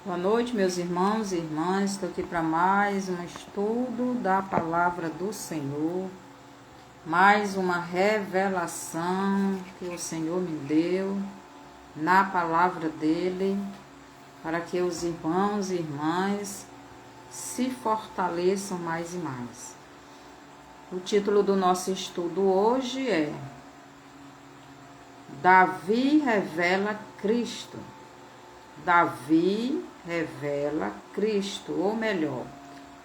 Boa noite, meus irmãos e irmãs. Estou aqui para mais um estudo da palavra do Senhor, mais uma revelação que o Senhor me deu na palavra dele, para que os irmãos e irmãs se fortaleçam mais e mais. O título do nosso estudo hoje é Davi revela Cristo. Davi revela Cristo, ou melhor,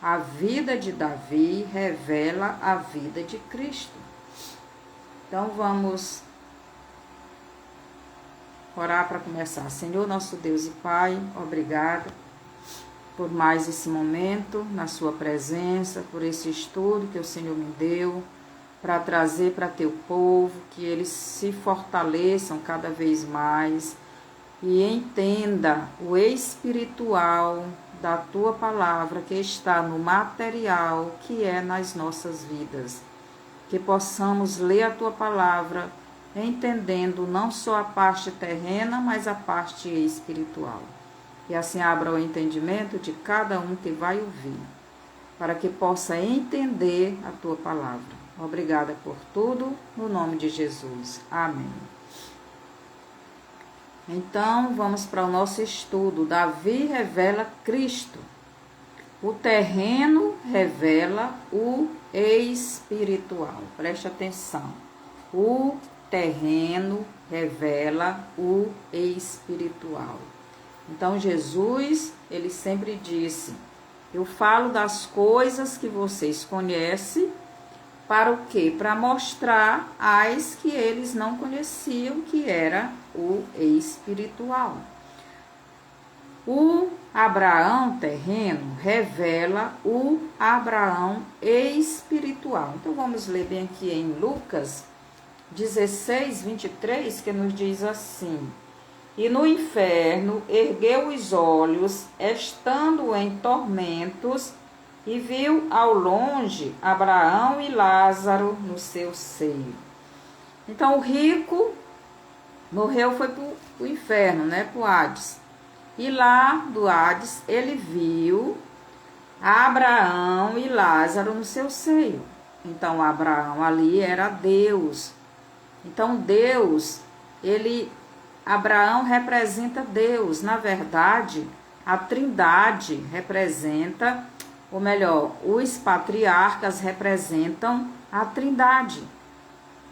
a vida de Davi revela a vida de Cristo. Então vamos orar para começar. Senhor, nosso Deus e Pai, obrigado por mais esse momento na sua presença, por esse estudo que o Senhor me deu para trazer para teu povo, que eles se fortaleçam cada vez mais e entenda o espiritual da tua palavra que está no material que é nas nossas vidas. Que possamos ler a tua palavra entendendo não só a parte terrena, mas a parte espiritual. E assim abra o entendimento de cada um que vai ouvir, para que possa entender a tua palavra. Obrigada por tudo, no nome de Jesus. Amém. Então, vamos para o nosso estudo. Davi revela Cristo. O terreno revela o espiritual. Preste atenção. O terreno revela o espiritual. Então, Jesus, ele sempre disse: eu falo das coisas que vocês conhecem, para o quê? Para mostrar as que eles não conheciam, que era o espiritual. O Abraão terreno revela o Abraão espiritual. Então vamos ler bem aqui em Lucas 16, 23, que nos diz assim: e no inferno ergueu os olhos, estando em tormentos, e viu ao longe Abraão e Lázaro no seu seio. Então o rico morreu, foi para o inferno, para o Hades. E lá do Hades ele viu Abraão e Lázaro no seu seio. Então Abraão ali era Deus. Então Deus, Abraão representa Deus. Na verdade, a Trindade representa, ou melhor, os patriarcas representam a Trindade.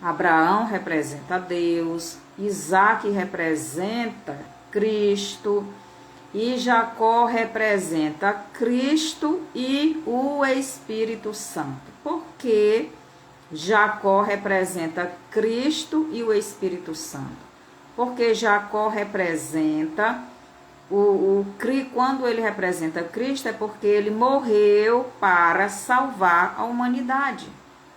Abraão representa Deus, Isaque representa Cristo e Jacó representa Cristo e o Espírito Santo. Por que Jacó representa Cristo e o Espírito Santo? Porque Jacó representa quando ele representa Cristo, é porque ele morreu para salvar a humanidade,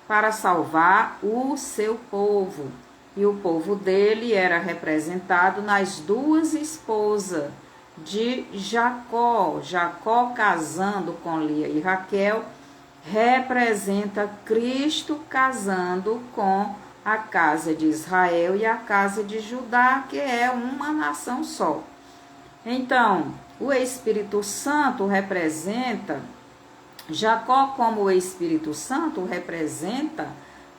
para salvar o seu povo. E o povo dele era representado nas duas esposas de Jacó. Jacó casando com Lia e Raquel representa Cristo casando com a casa de Israel e a casa de Judá, que é uma nação só. Então, o Espírito Santo representa, Jacó como o Espírito Santo representa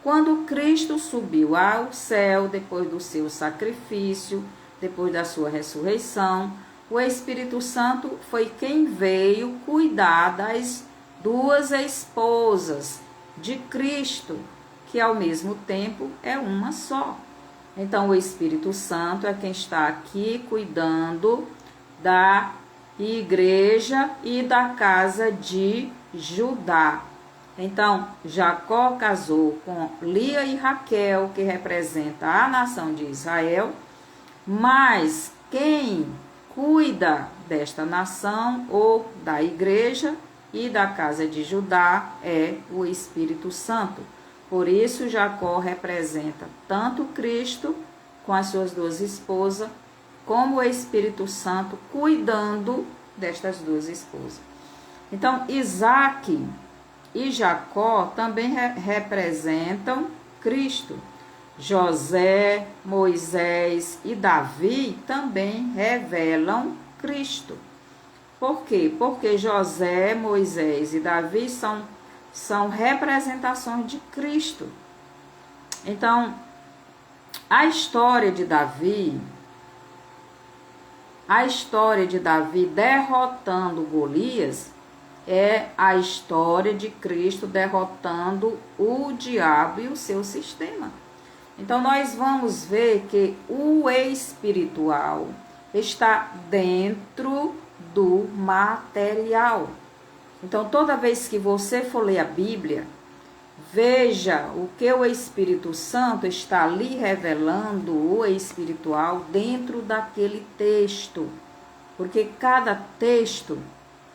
quando Cristo subiu ao céu, depois do seu sacrifício, depois da sua ressurreição. O Espírito Santo foi quem veio cuidar das duas esposas de Cristo, que ao mesmo tempo é uma só. Então, o Espírito Santo é quem está aqui cuidando da igreja e da casa de Judá. Então, Jacó casou com Lia e Raquel, que representa a nação de Israel, mas quem cuida desta nação ou da igreja e da casa de Judá é o Espírito Santo. Por isso, Jacó representa tanto Cristo com as suas duas esposas, como o Espírito Santo cuidando destas duas esposas. Então, Isaque e Jacó também representam Cristo. José, Moisés e Davi também revelam Cristo. Por quê? Porque José, Moisés e Davi são representações de Cristo. Então, a história de Davi derrotando Golias é a história de Cristo derrotando o diabo e o seu sistema. Então, nós vamos ver que o espiritual está dentro do material. Então, toda vez que você for ler a Bíblia, veja o que o Espírito Santo está lhe revelando, o espiritual, dentro daquele texto. Porque cada texto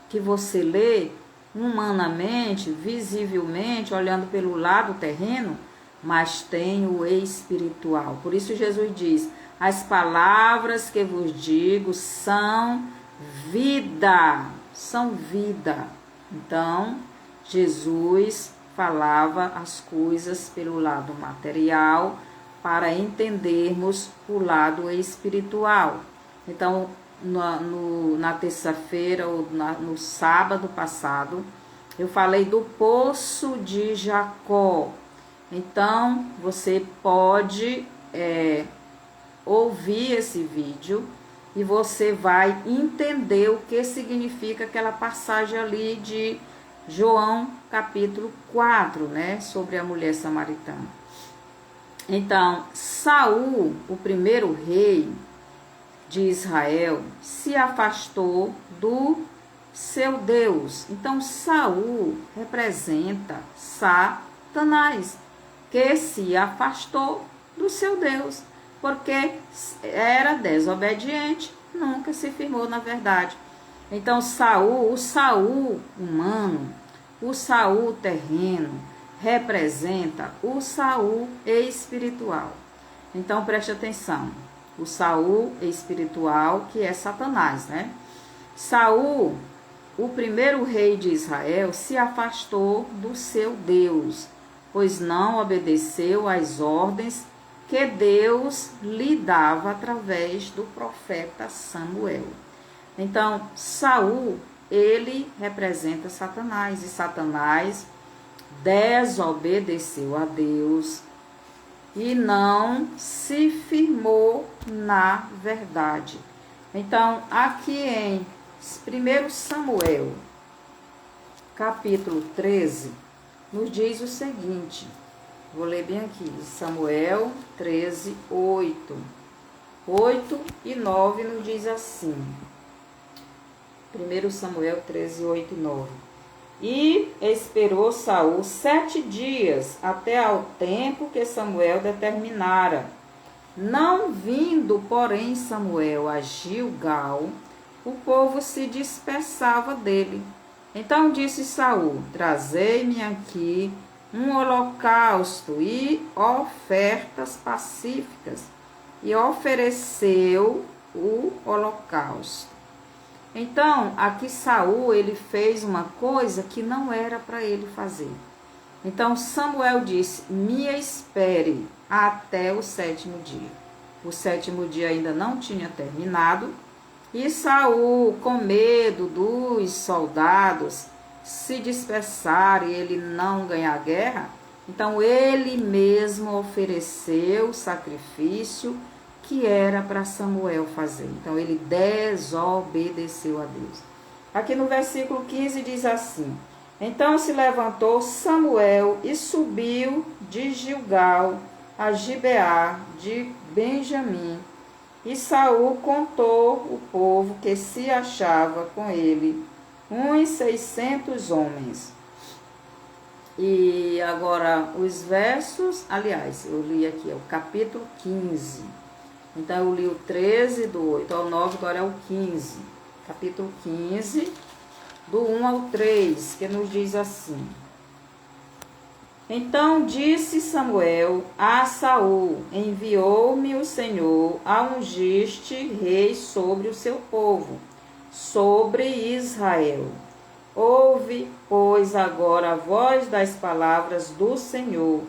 que você lê, humanamente, visivelmente, olhando pelo lado terreno, mas tem o espiritual. Por isso Jesus diz, as palavras que vos digo são vida, são vida. Então, Jesus falava as coisas pelo lado material para entendermos o lado espiritual. Então, na terça-feira ou no sábado passado, eu falei do poço de Jacó. Então, você pode ouvir esse vídeo e você vai entender o que significa aquela passagem ali de João capítulo 4, né, sobre a mulher samaritana. Então, Saul, o primeiro rei de Israel, se afastou do seu Deus. Então, Saul representa Satanás, que se afastou do seu Deus, porque era desobediente, nunca se firmou na verdade. Então, o Saul humano, o Saul terreno, representa o Saul espiritual. Então, preste atenção. O Saul espiritual, que é Satanás, né? Saul, o primeiro rei de Israel, se afastou do seu Deus, pois não obedeceu às ordens que Deus lhe dava através do profeta Samuel. Então, Saul, ele representa Satanás, e Satanás desobedeceu a Deus e não se firmou na verdade. Então, aqui em 1 Samuel, capítulo 13, nos diz o seguinte, vou ler bem aqui, Samuel 13, 8 e 9 nos diz assim, 1 Samuel 13, 8 e 9. E esperou Saul 7 dias, até ao tempo que Samuel determinara. Não vindo, porém, Samuel a Gilgal, o povo se dispersava dele. Então disse Saul, trazei-me aqui um holocausto e ofertas pacíficas. E ofereceu o holocausto. Então, aqui Saul, ele fez uma coisa que não era para ele fazer. Então, Samuel disse, me espere até o 7º dia. O 7º dia ainda não tinha terminado. E Saul, com medo dos soldados se dispersar e ele não ganhar a guerra, então ele mesmo ofereceu o sacrifício que era para Samuel fazer. Então, ele desobedeceu a Deus. Aqui no versículo 15 diz assim, então se levantou Samuel e subiu de Gilgal a Gibeá de Benjamim. E Saul contou o povo que se achava com ele, uns 600 homens. E agora os versos, aliás, eu li aqui, é o capítulo 15. Então, eu li o 13, do 8 ao 9, agora é o 15. Capítulo 15, do 1 ao 3, que nos diz assim. Então disse Samuel a Saul, enviou-me o Senhor a ungir-te rei sobre o seu povo, sobre Israel. Ouve, pois, agora a voz das palavras do Senhor.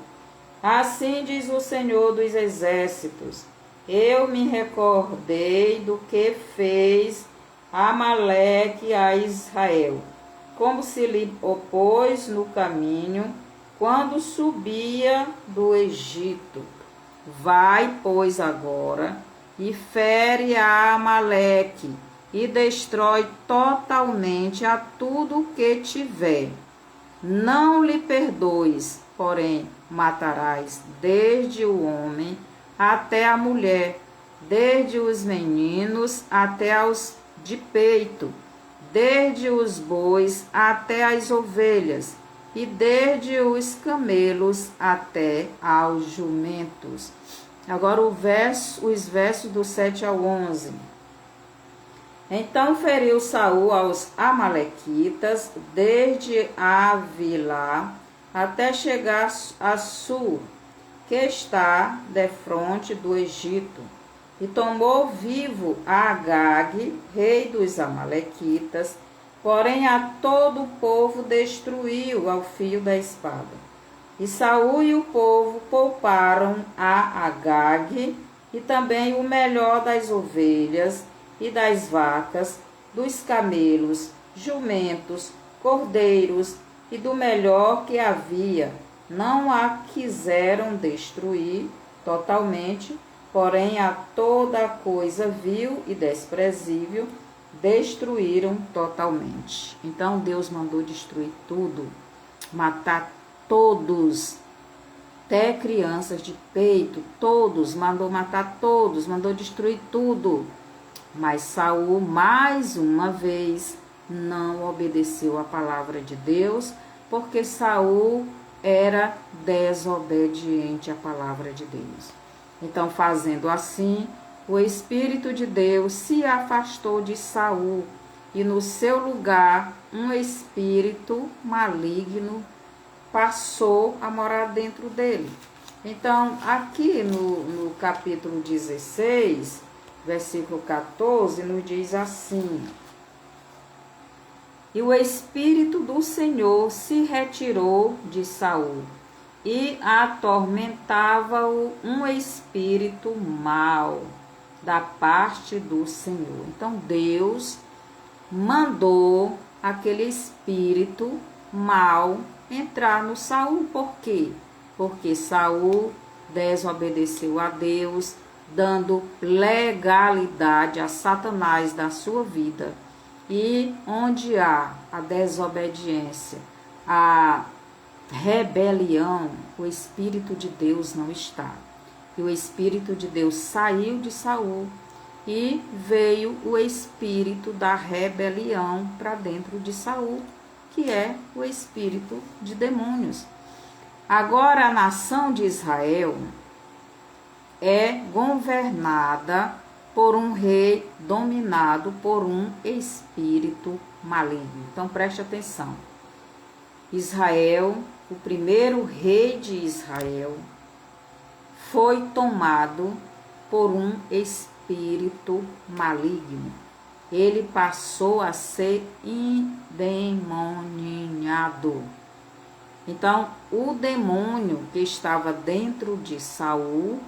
Assim diz o Senhor dos exércitos. Eu me recordei do que fez Amaleque a Israel, como se lhe opôs no caminho, quando subia do Egito. Vai, pois, agora, e fere a Amaleque, e destrói totalmente a tudo que tiver. Não lhe perdoes, porém matarás desde o homem até a mulher, desde os meninos até os de peito, desde os bois até as ovelhas, e desde os camelos até aos jumentos. Agora os versos do 7 ao 11. Então feriu Saul aos amalequitas, desde Avilá até chegar a Sur, que está defronte do Egito, e tomou vivo a Agag, rei dos amalequitas, porém a todo o povo destruiu ao fio da espada. E Saul e o povo pouparam a Agag, e também o melhor das ovelhas e das vacas, dos camelos, jumentos, cordeiros e do melhor que havia. Não a quiseram destruir totalmente, porém a toda coisa vil e desprezível destruíram totalmente. Então Deus mandou destruir tudo, matar todos, até crianças de peito, todos, mandou matar todos, mandou destruir tudo. Mas Saul, mais uma vez, não obedeceu a palavra de Deus, porque Saul era desobediente à palavra de Deus. Então, fazendo assim, o Espírito de Deus se afastou de Saul, e no seu lugar um espírito maligno passou a morar dentro dele. Então, aqui no capítulo 16, versículo 14, nos diz assim: E o Espírito do Senhor se retirou de Saul, e atormentava-o um espírito mau da parte do Senhor. Então Deus mandou aquele espírito mau entrar no Saul. Por quê? Porque Saul desobedeceu a Deus, dando legalidade a Satanás da sua vida. E onde há a desobediência, a rebelião, o Espírito de Deus não está. E o Espírito de Deus saiu de Saul, e veio o espírito da rebelião para dentro de Saul, que é o espírito de demônios. Agora a nação de Israel é governada por um rei dominado por um espírito maligno. Então preste atenção. Israel, o primeiro rei de Israel, foi tomado por um espírito maligno. Ele passou a ser endemoniado. Então, o demônio que estava dentro de Saul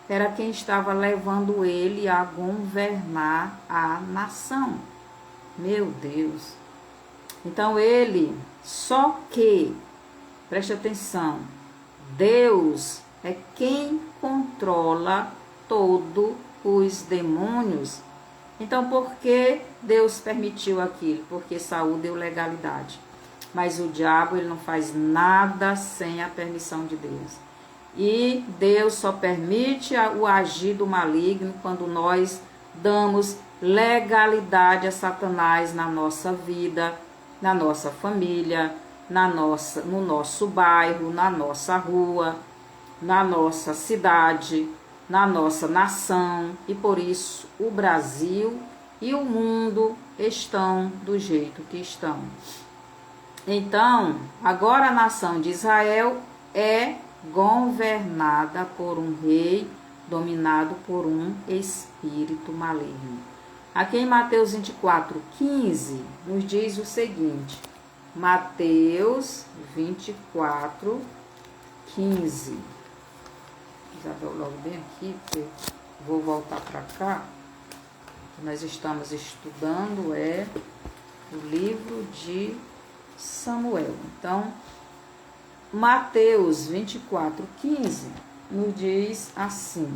era quem estava levando ele a governar a nação. Meu Deus! Então ele, só que, preste atenção, Deus é quem controla todos os demônios. Então, por que Deus permitiu aquilo? Porque Saul deu legalidade. Mas o diabo, ele não faz nada sem a permissão de Deus. E Deus só permite o agir do maligno quando nós damos legalidade a Satanás na nossa vida, na nossa família, no nosso bairro, na nossa rua, na nossa cidade, na nossa nação. E por isso o Brasil e o mundo estão do jeito que estão. Então, agora a nação de Israel é governada por um rei dominado por um espírito maligno. Aqui em Mateus 24:15 nos diz o seguinte: Mateus 24:15. Já dou logo bem aqui, porque vou voltar para cá. Nós estamos estudando o livro de Samuel. Então, Mateus 24:15 nos diz assim.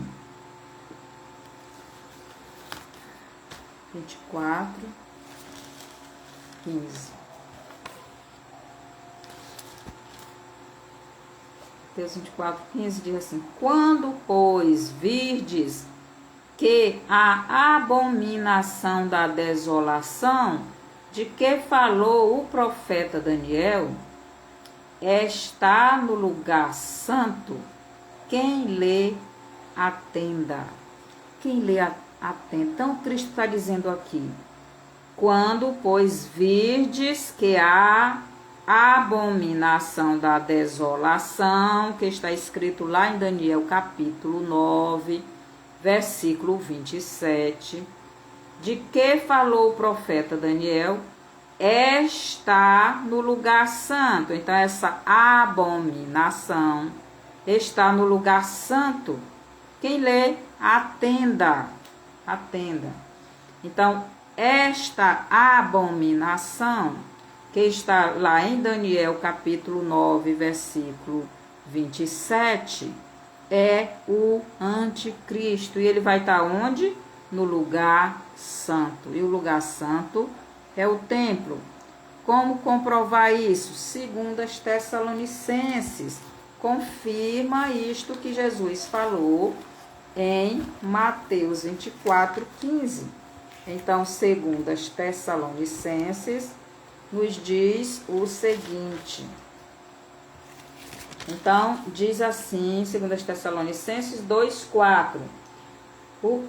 24:15. Mateus 24:15 diz assim: quando, pois, virdes que a abominação da desolação, de que falou o profeta Daniel, está no lugar santo, quem lê, atenda. Quem lê, atenda. Então, Cristo está dizendo aqui: quando, pois, virdes que a abominação da desolação, que está escrito lá em Daniel capítulo 9, versículo 27, de que falou o profeta Daniel, está no lugar santo. Então, essa abominação está no lugar santo. Quem lê, atenda. Atenda. Então, esta abominação, que está lá em Daniel capítulo 9, versículo 27, é o anticristo. E ele vai estar onde? No lugar santo. E o lugar santo é o templo. Como comprovar isso? 2 Tessalonicenses confirma isto que Jesus falou em Mateus 24:15. Então, 2 Tessalonicenses nos diz o seguinte. Então, diz assim, 2 Tessalonicenses 2:4. Vou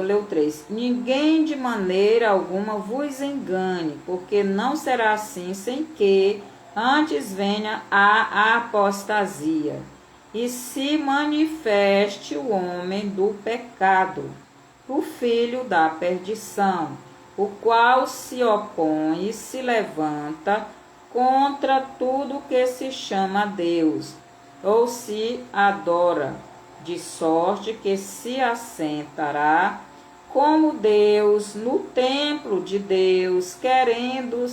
ler o 3. Ninguém de maneira alguma vos engane, porque não será assim sem que antes venha a apostasia e se manifeste o homem do pecado, o filho da perdição, o qual se opõe e se levanta contra tudo que se chama Deus, ou se adora, de sorte que se assentará como Deus no templo de Deus, querendo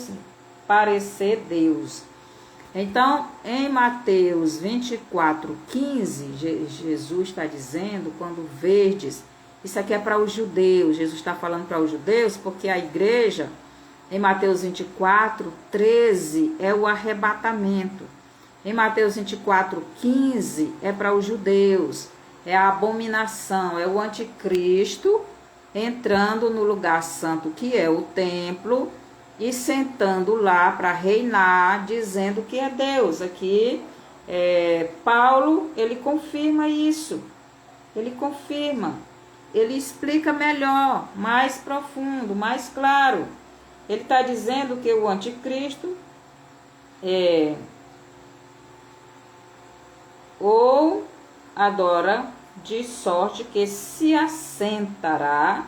parecer Deus. Então, em Mateus 24:15, Jesus está dizendo, quando verdes, isso aqui é para os judeus, Jesus está falando para os judeus, porque a igreja, em Mateus 24:13, é o arrebatamento. Em Mateus 24:15, é para os judeus, é a abominação, é o anticristo entrando no lugar santo, que é o templo, e sentando lá para reinar, dizendo que é Deus. Aqui, Paulo, ele confirma isso. Ele confirma. Ele explica melhor, mais profundo, mais claro. Ele está dizendo que o anticristo ou adora, de sorte que se assentará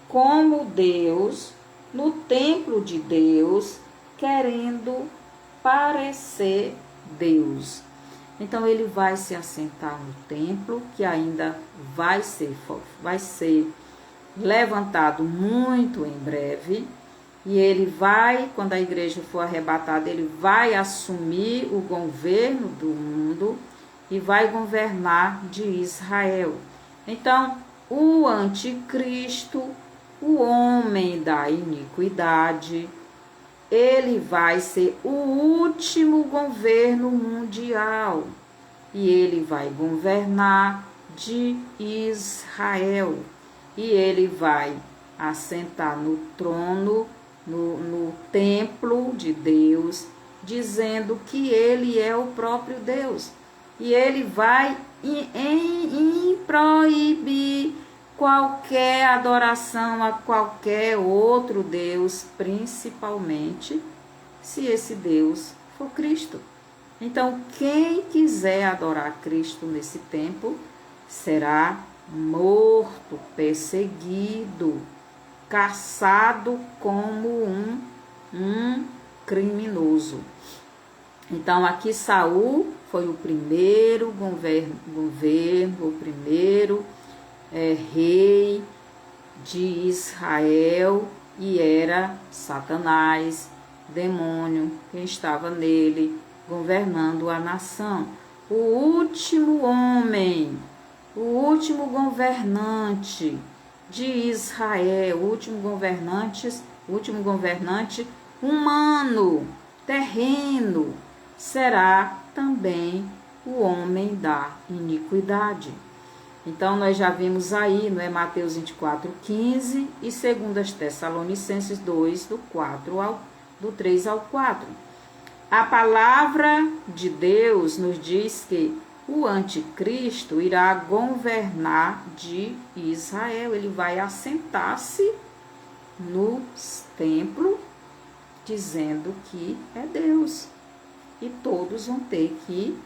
como Deus no templo de Deus, querendo parecer Deus. Então, ele vai se assentar no templo, que ainda vai ser levantado muito em breve. E ele vai, quando a igreja for arrebatada, ele vai assumir o governo do mundo e vai governar de Israel. Então, o anticristo, o homem da iniquidade, ele vai ser o último governo mundial. E ele vai governar de Israel. E ele vai assentar no trono, no templo de Deus, dizendo que ele é o próprio Deus. E ele vai proibir qualquer adoração a qualquer outro Deus, principalmente se esse Deus for Cristo. Então, quem quiser adorar Cristo nesse tempo será morto, perseguido, caçado como um criminoso. Então, aqui Saul foi o primeiro governo, o primeiro rei de Israel, e era Satanás, demônio, quem estava nele, governando a nação. O último homem, o último governante de Israel, o último governante humano, terreno, será também o homem da iniquidade. Então, nós já vimos aí, não é, Mateus 24:15 e 2 Tessalonicenses 2, do 3 ao 4. A palavra de Deus nos diz que o anticristo irá governar de Israel. Ele vai assentar-se no templo, dizendo que é Deus. E todos vão ter que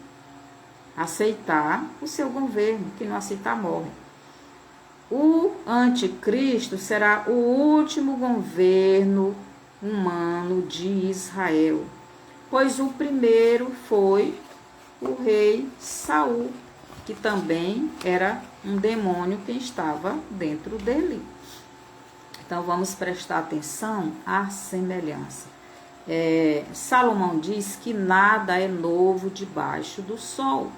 aceitar o seu governo, que não aceitar morre. O anticristo será o último governo humano de Israel, pois o primeiro foi o rei Saul, que também era um demônio que estava dentro dele. Então vamos prestar atenção à semelhança. Salomão diz que nada é novo debaixo do sol,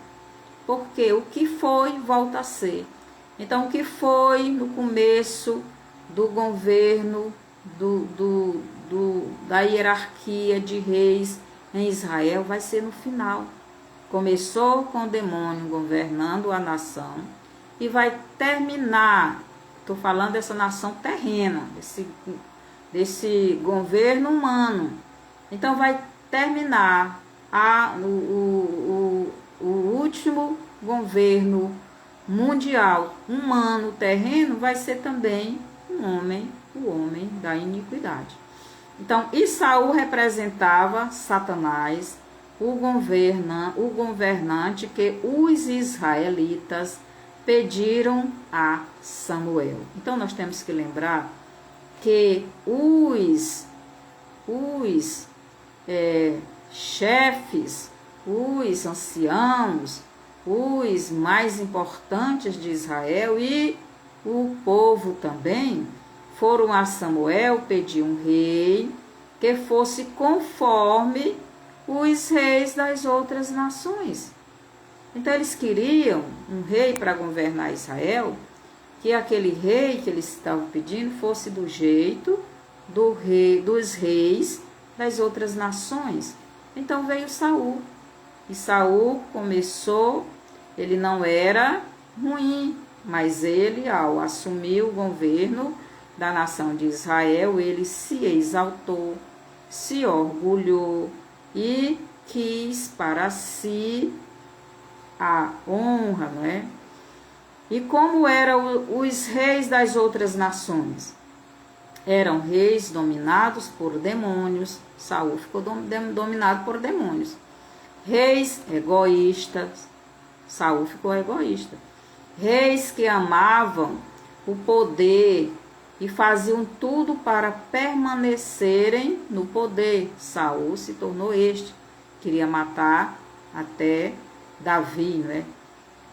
porque o que foi volta a ser. Então o que foi no começo do governo da hierarquia de reis em Israel vai ser no final. Começou com o demônio governando a nação e vai terminar, estou falando dessa nação terrena, desse governo humano. Então vai terminar o último governo mundial humano terreno, vai ser também o homem da iniquidade. Então, e Saul representava Satanás, o governante que os israelitas pediram a Samuel. Então, nós temos que lembrar que os chefes, os anciãos, os mais importantes de Israel e o povo também foram a Samuel pedir um rei que fosse conforme os reis das outras nações. Então eles queriam um rei para governar Israel, que aquele rei que eles estavam pedindo fosse do jeito dos reis das outras nações. Então veio Saul. E Saul começou, ele não era ruim, mas ele, ao assumir o governo da nação de Israel, ele se exaltou, se orgulhou e quis para si a honra, não é? E como eram os reis das outras nações? Eram reis dominados por demônios. Saul ficou dominado por demônios. Reis egoístas. Saul ficou egoísta. Reis que amavam o poder e faziam tudo para permanecerem no poder. Saul se tornou queria matar até Davi, não é?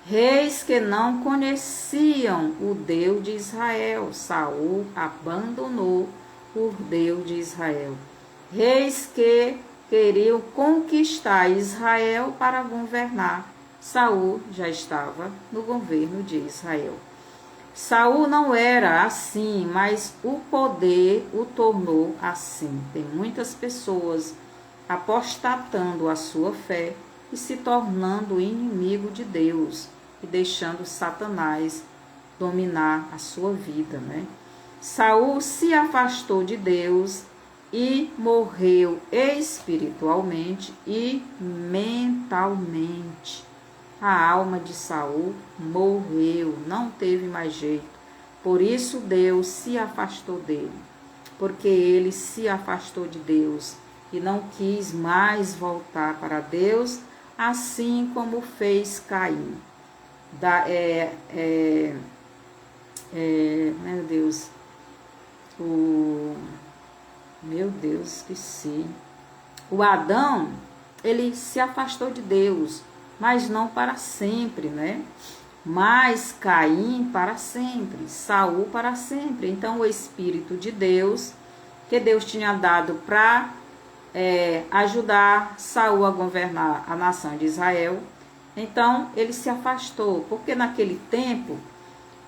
Reis que não conheciam o Deus de Israel. Saul abandonou o Deus de Israel. Reis que queriam conquistar Israel para governar. Saul já estava no governo de Israel. Saul não era assim, mas o poder o tornou assim. Tem muitas pessoas apostatando a sua fé e se tornando inimigo de Deus e deixando Satanás dominar a sua vida, né? Saul se afastou de Deus e morreu espiritualmente e mentalmente. A alma de Saul morreu, não teve mais jeito. Por isso Deus se afastou dele, porque ele se afastou de Deus e não quis mais voltar para Deus, assim como fez Caim. Meu Deus, esqueci. O Adão, ele se afastou de Deus, mas não para sempre, né? mas Caim para sempre, Saul para sempre. Então o Espírito de Deus, que Deus tinha dado para ajudar Saul a governar a nação de Israel, então ele se afastou, porque naquele tempo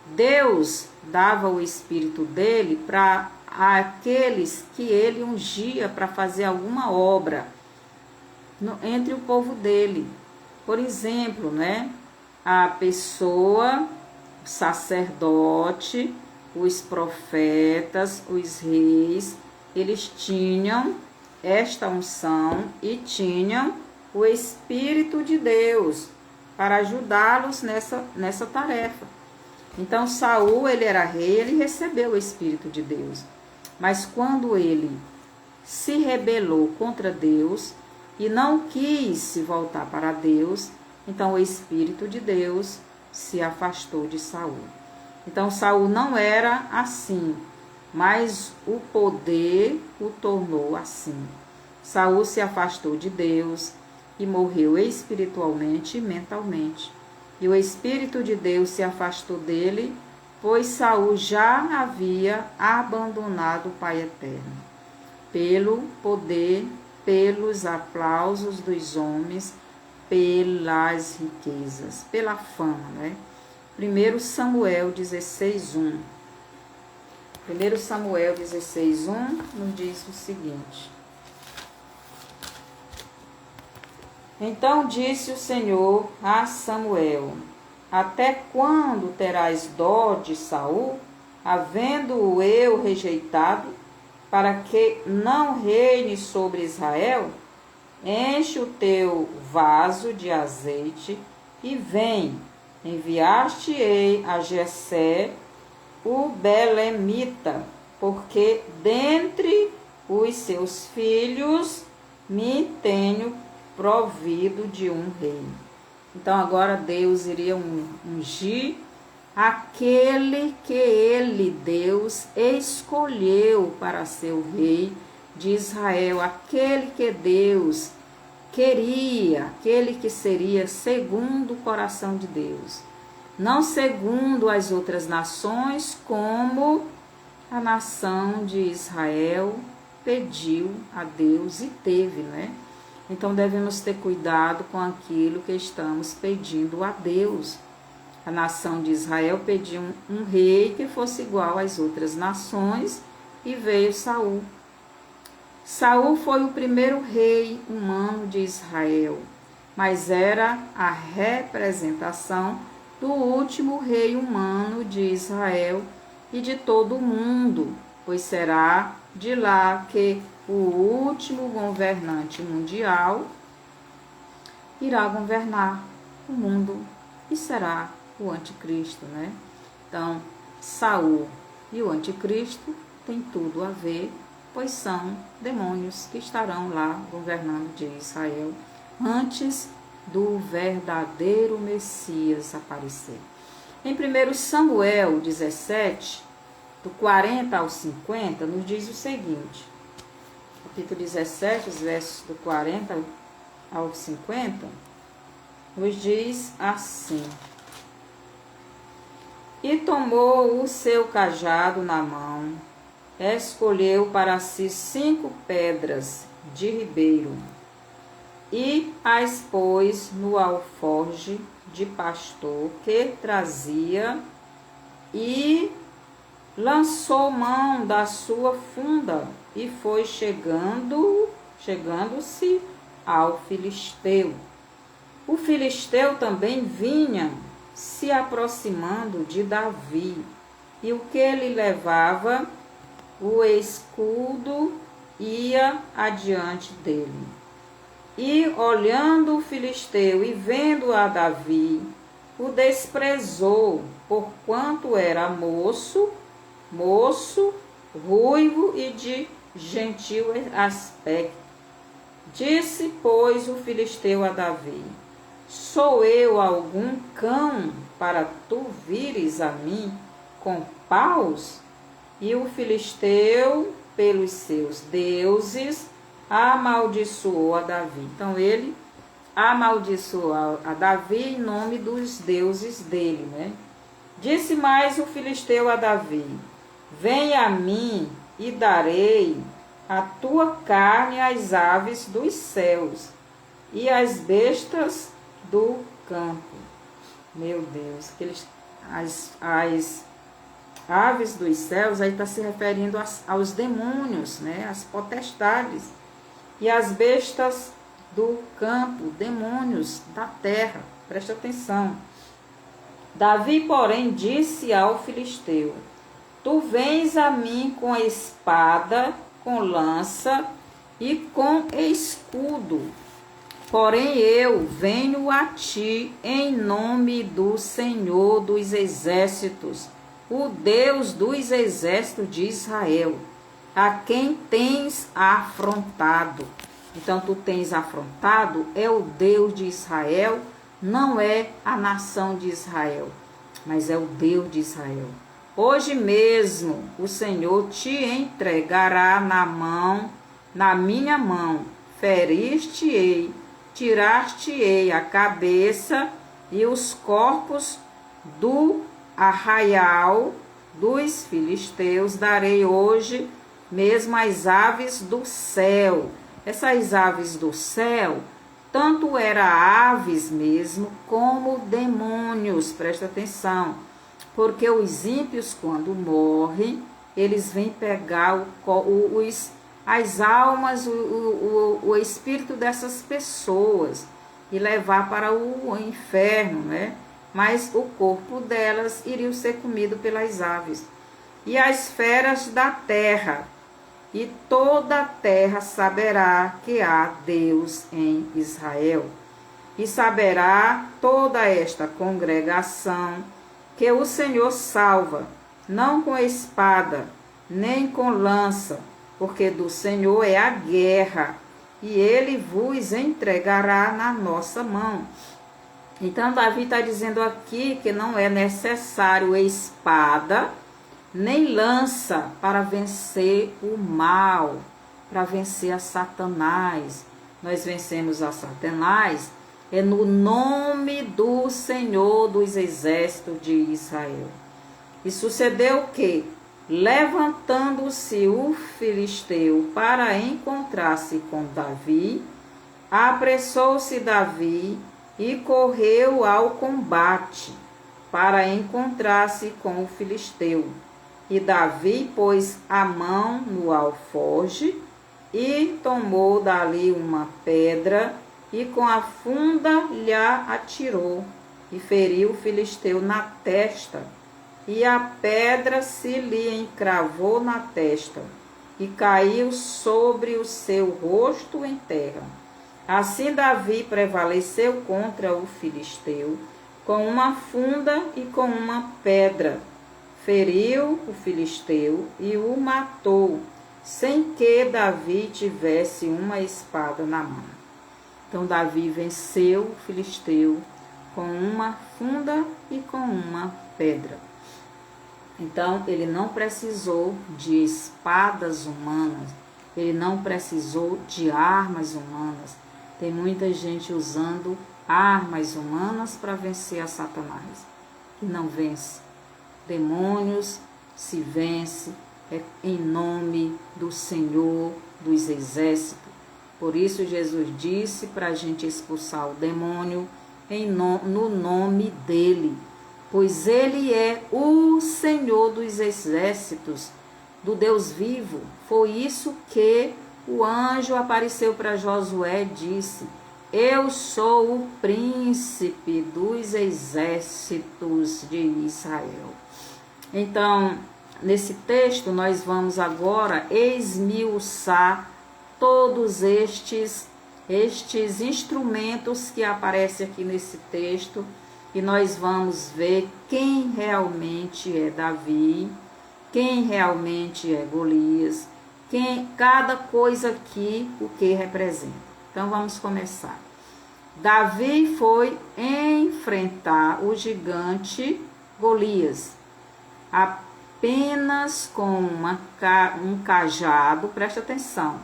Deus dava o Espírito dele para aqueles que ele ungia para fazer alguma obra entre o povo dele. Por exemplo, né, a pessoa, o sacerdote, os profetas, os reis, eles tinham esta unção e tinham o Espírito de Deus para ajudá-los nessa tarefa. Então Saul, ele era rei, ele recebeu o Espírito de Deus. Mas quando ele se rebelou contra Deus e não quis se voltar para Deus, então o Espírito de Deus se afastou de Saul. Então Saul não era assim, mas o poder o tornou assim. Saul se afastou de Deus e morreu espiritualmente e mentalmente. E o Espírito de Deus se afastou dele, pois Saul já havia abandonado o Pai Eterno. Pelo poder, pelos aplausos dos homens, pelas riquezas, pela fama, né? 1 Samuel 16:1. 1 Samuel 16:1 nos diz o seguinte: Então disse o Senhor a Samuel: Até quando terás dó de Saul, havendo-o eu rejeitado, para que não reine sobre Israel? Enche o teu vaso de azeite e vem. Enviaste-ei a Jessé, o belemita, porque dentre os seus filhos me tenho provido de um rei. Então agora Deus iria ungir aquele que ele, Deus, escolheu para ser o rei de Israel, aquele que Deus queria, aquele que seria segundo o coração de Deus, não segundo as outras nações, como a nação de Israel pediu a Deus e teve, né? Então devemos ter cuidado com aquilo que estamos pedindo a Deus. A nação de Israel pediu um rei que fosse igual às outras nações e veio Saul. Saul foi o primeiro rei humano de Israel, mas era a representação do último rei humano de Israel e de todo o mundo, pois será de lá que o último governante mundial irá governar o mundo e será o anticristo, né? Então, Saul e o anticristo têm tudo a ver, pois são demônios que estarão lá governando de Israel antes do verdadeiro Messias aparecer. Em 1 Samuel 17, do 40 ao 50, nos diz o seguinte, capítulo 17, os versos do 40 ao 50, nos diz assim: E tomou o seu cajado na mão, escolheu para si 5 pedras de ribeiro, e as pôs no alforje de pastor que trazia, e lançou mão da sua funda, e foi chegando-se ao filisteu. O filisteu também vinha se aproximando de Davi, e o que ele levava, o escudo, ia adiante dele. E olhando o filisteu e vendo a Davi, o desprezou, porquanto era moço, ruivo e de gentil aspecto. Disse, pois, o filisteu a Davi: Sou eu algum cão para tu vires a mim com paus? E o filisteu, pelos seus deuses, amaldiçoou a Davi. Então ele amaldiçoou a Davi em nome dos deuses dele, né? Disse mais o filisteu a Davi: vem a mim e darei a tua carne às aves dos céus e às bestas do campo. Meu Deus, as aves dos céus, aí está se referindo aos demônios, né? As potestades. E as bestas do campo, demônios da terra. Presta atenção. Davi, porém, disse ao filisteu: tu vens a mim com a espada, com lança e com escudo. Porém eu venho a ti em nome do Senhor dos exércitos, o Deus dos exércitos de Israel, a quem tens afrontado. Então tu tens afrontado é o Deus de Israel, não é a nação de Israel, mas é o Deus de Israel. Hoje mesmo o Senhor te entregará na minha mão, ferir-te-ei, tirar-te-ei a cabeça e os corpos do arraial dos filisteus darei hoje mesmo às aves do céu. Essas aves do céu, tanto eram aves mesmo, como demônios, presta atenção. Porque os ímpios, quando morrem, eles vêm pegar as almas, o espírito dessas pessoas e levar para o inferno, né? Mas o corpo delas iria ser comido pelas aves. E as feras da terra, e toda a terra saberá que há Deus em Israel. E saberá toda esta congregação que o Senhor salva, não com espada, nem com lança, porque do Senhor é a guerra, e ele vos entregará na nossa mão. Então, Davi está dizendo aqui que não é necessário espada, nem lança para vencer o mal, para vencer a Satanás. Nós vencemos a Satanás é no nome do Senhor dos exércitos de Israel. E sucedeu que, levantando-se o filisteu para encontrar-se com Davi, apressou-se Davi e correu ao combate para encontrar-se com o filisteu. E Davi pôs a mão no alforje e tomou dali uma pedra e com a funda lhe atirou e feriu o filisteu na testa. E a pedra se lhe encravou na testa e caiu sobre o seu rosto em terra. Assim Davi prevaleceu contra o filisteu com uma funda e com uma pedra. Feriu o filisteu e o matou, sem que Davi tivesse uma espada na mão. Então Davi venceu o filisteu com uma funda e com uma pedra. Então ele não precisou de espadas humanas, ele não precisou de armas humanas. Tem muita gente usando armas humanas para vencer a Satanás, e não vence. Demônios se vence em nome do Senhor dos exércitos. Por isso Jesus disse para a gente expulsar o demônio no nome dele, pois ele é o Senhor dos exércitos, do Deus vivo. Foi isso que o anjo apareceu para Josué e disse: eu sou o príncipe dos exércitos de Israel. Então, nesse texto, nós vamos agora esmiuçar todos estes instrumentos que aparecem aqui nesse texto, e nós vamos ver quem realmente é Davi, quem realmente é Golias, cada coisa aqui, o que representa. Então, vamos começar. Davi foi enfrentar o gigante Golias, apenas com um cajado, presta atenção,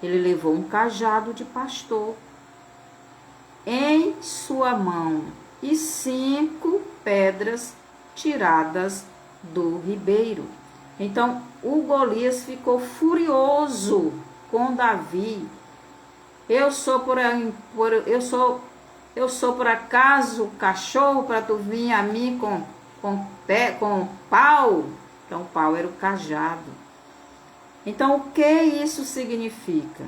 ele levou um cajado de pastor. em sua mão e 5 pedras tiradas do ribeiro. Então, o Golias ficou furioso com Davi. Eu sou por acaso cachorro para tu vir a mim com pau? Então, o pau era o cajado. Então, o que isso significa?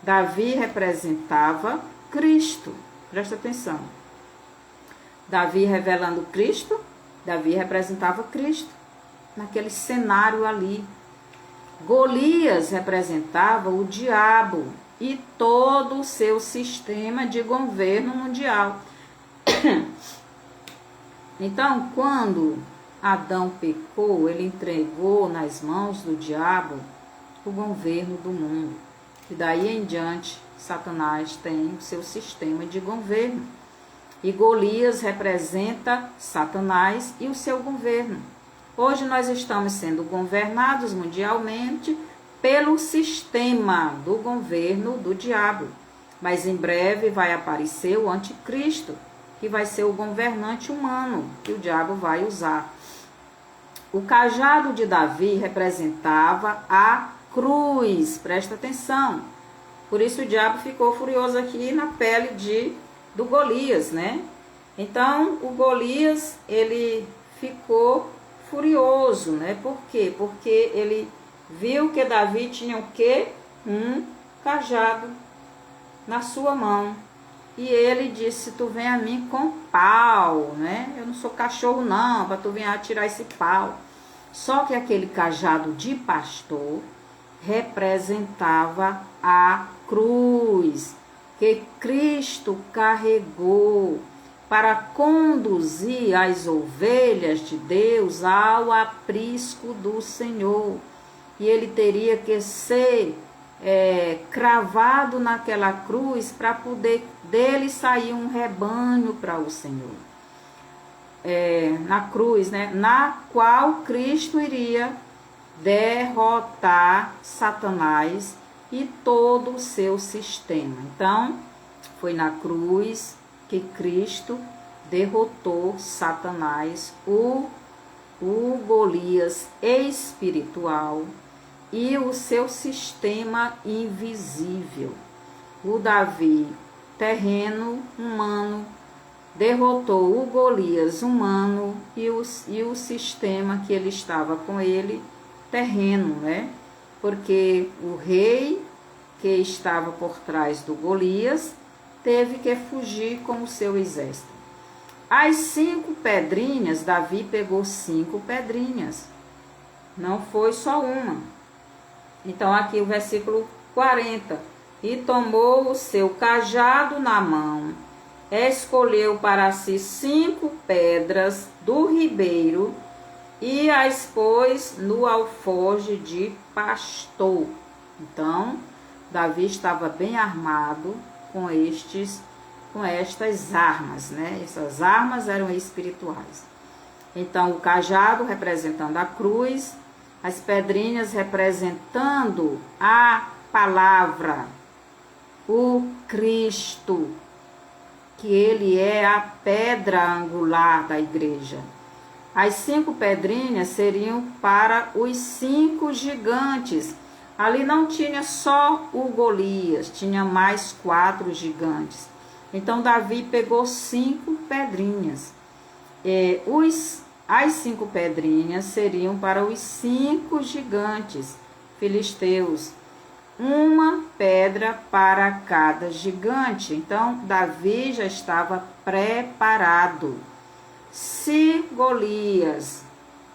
Davi representava Cristo. Presta atenção. Davi revelando Cristo, Davi representava Cristo naquele cenário ali. Golias representava o diabo e todo o seu sistema de governo mundial. Então, quando Adão pecou, ele entregou nas mãos do diabo o governo do mundo. E daí em diante, Satanás tem o seu sistema de governo. E Golias representa Satanás e o seu governo. Hoje nós estamos sendo governados mundialmente pelo sistema do governo do diabo. Mas em breve vai aparecer o anticristo, que vai ser o governante humano que o diabo vai usar. O cajado de Davi representava a cruz, presta atenção. Por isso o diabo ficou furioso aqui na pele do Golias, né? Então, o Golias, ele ficou furioso, né? Por quê? Porque ele viu que Davi tinha o quê? Um cajado na sua mão. E ele disse, tu vem a mim com pau, né? Eu não sou cachorro não, para tu vir atirar esse pau. Só que aquele cajado de pastor representava a cruz que Cristo carregou para conduzir as ovelhas de Deus ao aprisco do Senhor. E ele teria que ser cravado naquela cruz para poder dele sair um rebanho para o Senhor. Na cruz, né? Na qual Cristo iria derrotar Satanás e todo o seu sistema. Então, foi na cruz que Cristo derrotou Satanás, o Golias espiritual e o seu sistema invisível. O Davi terreno, humano, derrotou o Golias humano e o sistema que ele estava com ele, terreno, né? Porque o rei que estava por trás do Golias teve que fugir com o seu exército. As 5 pedrinhas, Davi pegou 5 pedrinhas, não foi só uma. Então aqui o versículo 40, e tomou o seu cajado na mão, escolheu para si 5 pedras do ribeiro e as pôs no alforje de pastor. Então, Davi estava bem armado com estas armas, né? Essas armas eram espirituais. Então, o cajado representando a cruz, as pedrinhas representando a palavra, o Cristo, que ele é a pedra angular da igreja. As 5 pedrinhas seriam para os 5 gigantes. Ali não tinha só o Golias, tinha mais 4 gigantes. Então Davi pegou 5 pedrinhas. As 5 pedrinhas seriam para os 5 gigantes filisteus. Uma pedra para cada gigante. Então Davi já estava preparado. Se Golias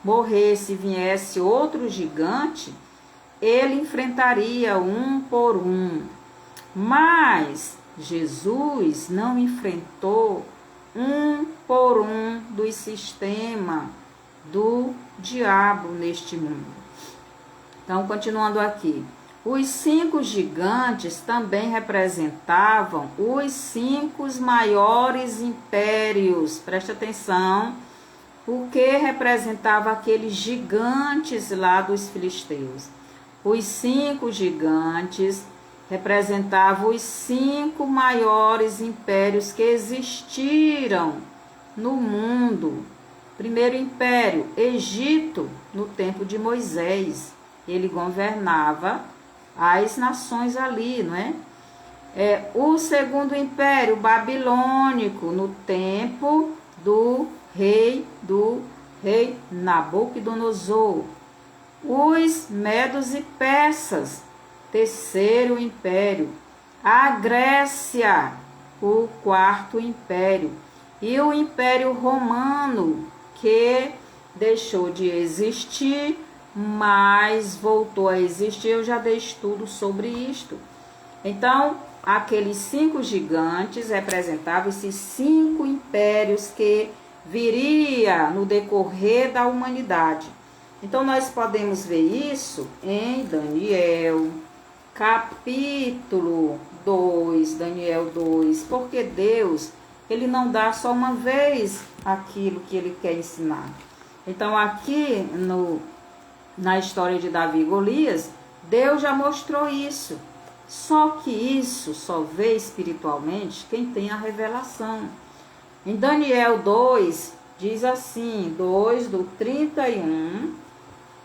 morresse e viesse outro gigante, ele enfrentaria um por um. Mas Jesus não enfrentou um por um dos sistemas do diabo neste mundo. Então, continuando aqui. Os 5 gigantes também representavam os 5 maiores impérios. Presta atenção, o que representava aqueles gigantes lá dos filisteus. Os 5 gigantes representava os 5 maiores impérios que existiram no mundo. Primeiro império, Egito, no tempo de Moisés. Ele governava as nações ali, não é? O segundo império, Babilônico, no tempo do rei Nabucodonosor. Os Medos e Persas, terceiro império. A Grécia, o quarto império. E o Império Romano, que deixou de existir, mas voltou a existir. Eu já dei estudo sobre isto. Então, aqueles 5 gigantes representavam esses 5 impérios que viria no decorrer da humanidade. Então, nós podemos ver isso em Daniel, capítulo 2, Daniel 2, porque Deus, ele não dá só uma vez aquilo que ele quer ensinar. Então, aqui na história de Davi e Golias, Deus já mostrou isso. Só que isso só vê espiritualmente quem tem a revelação. Em Daniel 2, diz assim, 2 do 31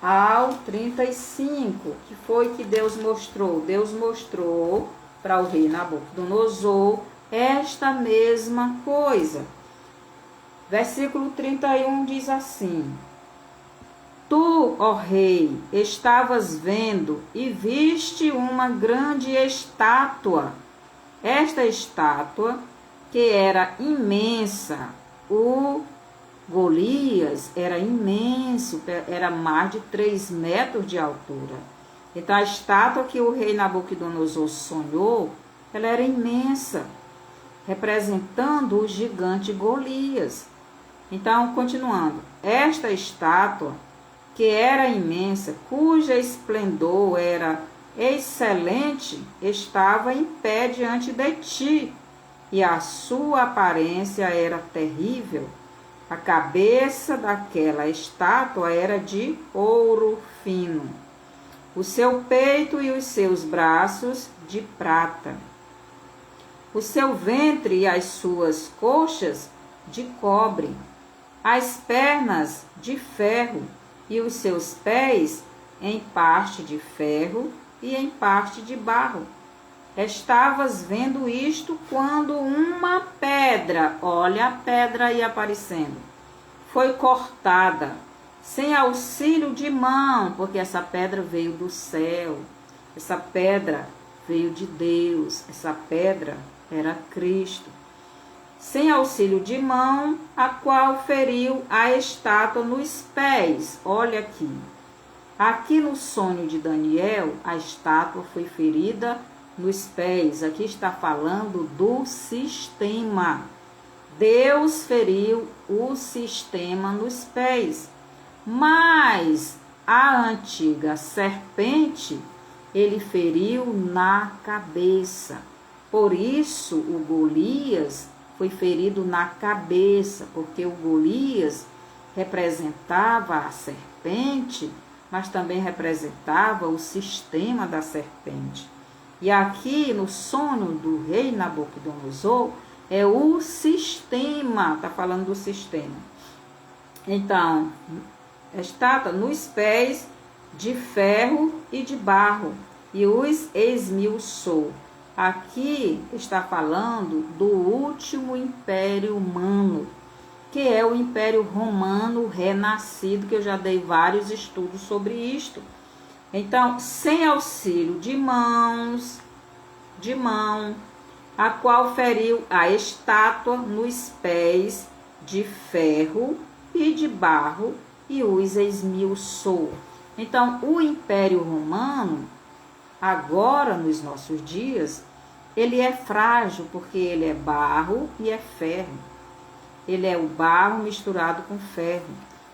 ao 35, que foi que Deus mostrou? Deus mostrou para o rei Nabucodonosor esta mesma coisa. Versículo 31 diz assim: Tu, ó rei, estavas vendo e viste uma grande estátua. Esta estátua, que era imensa, o Golias era imenso, era mais de 3 metros de altura. Então, a estátua que o rei Nabucodonosor sonhou, ela era imensa, representando o gigante Golias. Então, continuando, esta estátua, que era imensa, cuja esplendor era excelente, estava em pé diante de ti, e a sua aparência era terrível. A cabeça daquela estátua era de ouro fino, o seu peito e os seus braços de prata, o seu ventre e as suas coxas de cobre, as pernas de ferro e os seus pés em parte de ferro e em parte de barro. Estavas vendo isto quando uma pedra, olha a pedra aí aparecendo, foi cortada, sem auxílio de mão, porque essa pedra veio do céu, essa pedra veio de Deus, essa pedra era Cristo. Sem auxílio de mão, a qual feriu a estátua nos pés. Olha aqui. Aqui no sonho de Daniel, a estátua foi ferida nos pés. Aqui está falando do sistema. Deus feriu o sistema nos pés. Mas a antiga serpente, ele feriu na cabeça. Por isso, o Golias foi ferido na cabeça, porque o Golias representava a serpente, mas também representava o sistema da serpente. E aqui no sonho do rei Nabucodonosor é o sistema, está falando do sistema. Então, estátua nos pés de ferro e de barro, e os esmiuçou. Aqui está falando do último império humano, que é o Império Romano renascido, que eu já dei vários estudos sobre isto. Então, sem auxílio de mão, a qual feriu a estátua nos pés de ferro e de barro e os esmiuçou. Então, o Império Romano, agora nos nossos dias, ele é frágil porque ele é barro e é ferro. Ele é o barro misturado com ferro.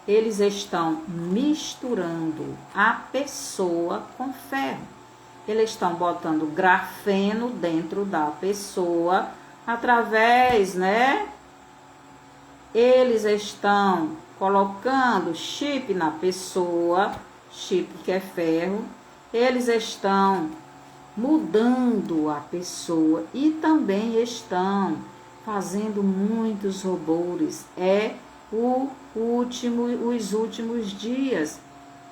Eles estão misturando a pessoa com ferro. Eles estão botando grafeno dentro da pessoa através, Eles estão colocando chip na pessoa, chip que é ferro. Eles estão mudando a pessoa e também estão fazendo muitos horrores. É os últimos dias,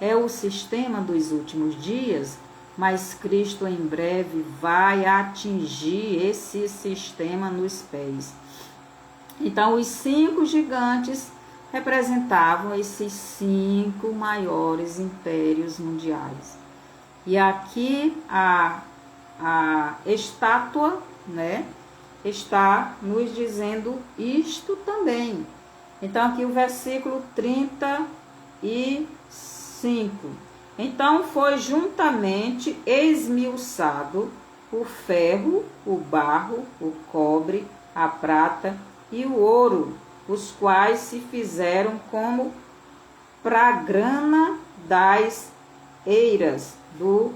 é o sistema dos últimos dias, mas Cristo em breve vai atingir esse sistema nos pés. Então, os 5 gigantes representavam esses 5 maiores impérios mundiais. E aqui a estátua, né, está nos dizendo isto também. Então, aqui o versículo 35. Então, foi juntamente esmiuçado o ferro, o barro, o cobre, a prata e o ouro, os quais se fizeram como pra grana das eiras do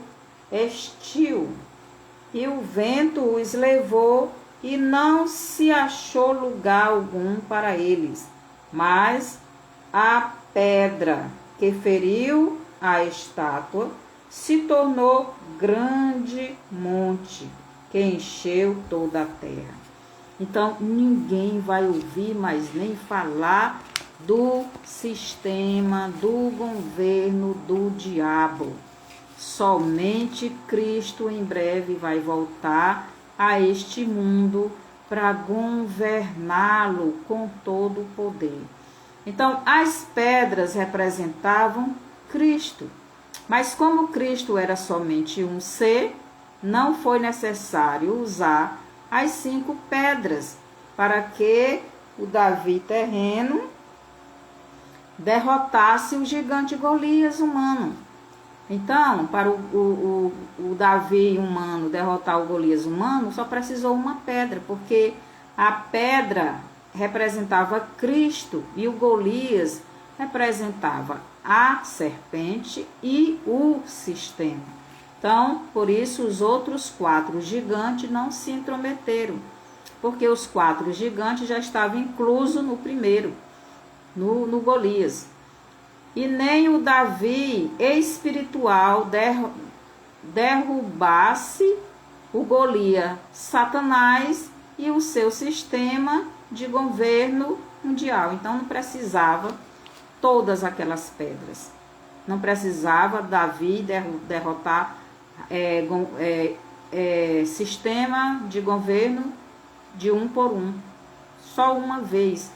estio. E o vento os levou, e não se achou lugar algum para eles. Mas a pedra que feriu a estátua se tornou grande monte, que encheu toda a terra. Então, ninguém vai ouvir mais nem falar do sistema, do governo do diabo. Somente Cristo em breve vai voltar a este mundo para governá-lo com todo o poder. Então, as pedras representavam Cristo. Mas como Cristo era somente um ser, não foi necessário usar as 5 pedras para que o Davi terreno derrotasse o gigante Golias humano. Então, para o Davi humano derrotar o Golias humano, só precisou uma pedra, porque a pedra representava Cristo e o Golias representava a serpente e o sistema. Então, por isso os outros 4 gigantes não se intrometeram, porque os 4 gigantes já estavam inclusos no primeiro, no Golias. E nem o Davi espiritual derrubasse o Golias, Satanás e o seu sistema de governo mundial. Então não precisava todas aquelas pedras. Não precisava Davi derrotar sistema de governo de um por um. Só uma vez.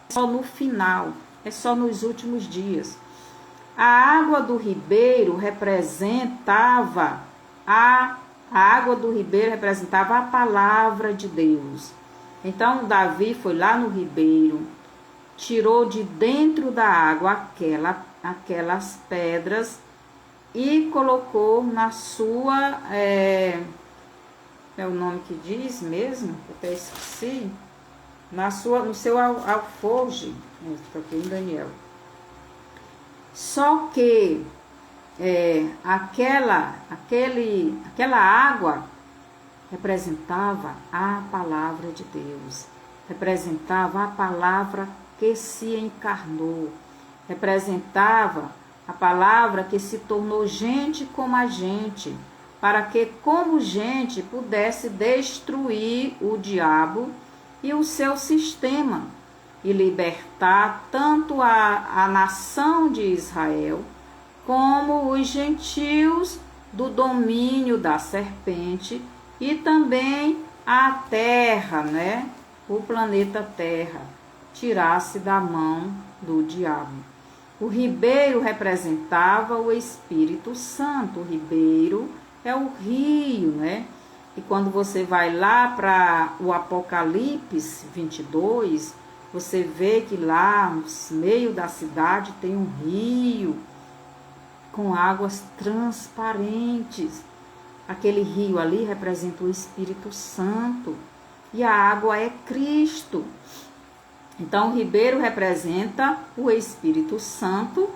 Só no final. É só nos últimos dias. A água do ribeiro representava a palavra de Deus. Então Davi foi lá no ribeiro, tirou de dentro da água aquelas pedras e colocou na sua é o nome que diz mesmo? Eu até esqueci. No seu alforje, estou aqui em Daniel. Só que aquela água representava a palavra de Deus, representava a palavra que se encarnou, representava a palavra que se tornou gente como a gente, para que como gente pudesse destruir o diabo e o seu sistema e libertar tanto a nação de Israel como os gentios do domínio da serpente e também a terra, né? O planeta Terra, tirasse da mão do diabo. O ribeiro representava o Espírito Santo. O ribeiro é o rio, né? E quando você vai lá para o Apocalipse 22, você vê que lá no meio da cidade tem um rio com águas transparentes. Aquele rio ali representa o Espírito Santo e a água é Cristo. Então, o ribeiro representa o Espírito Santo,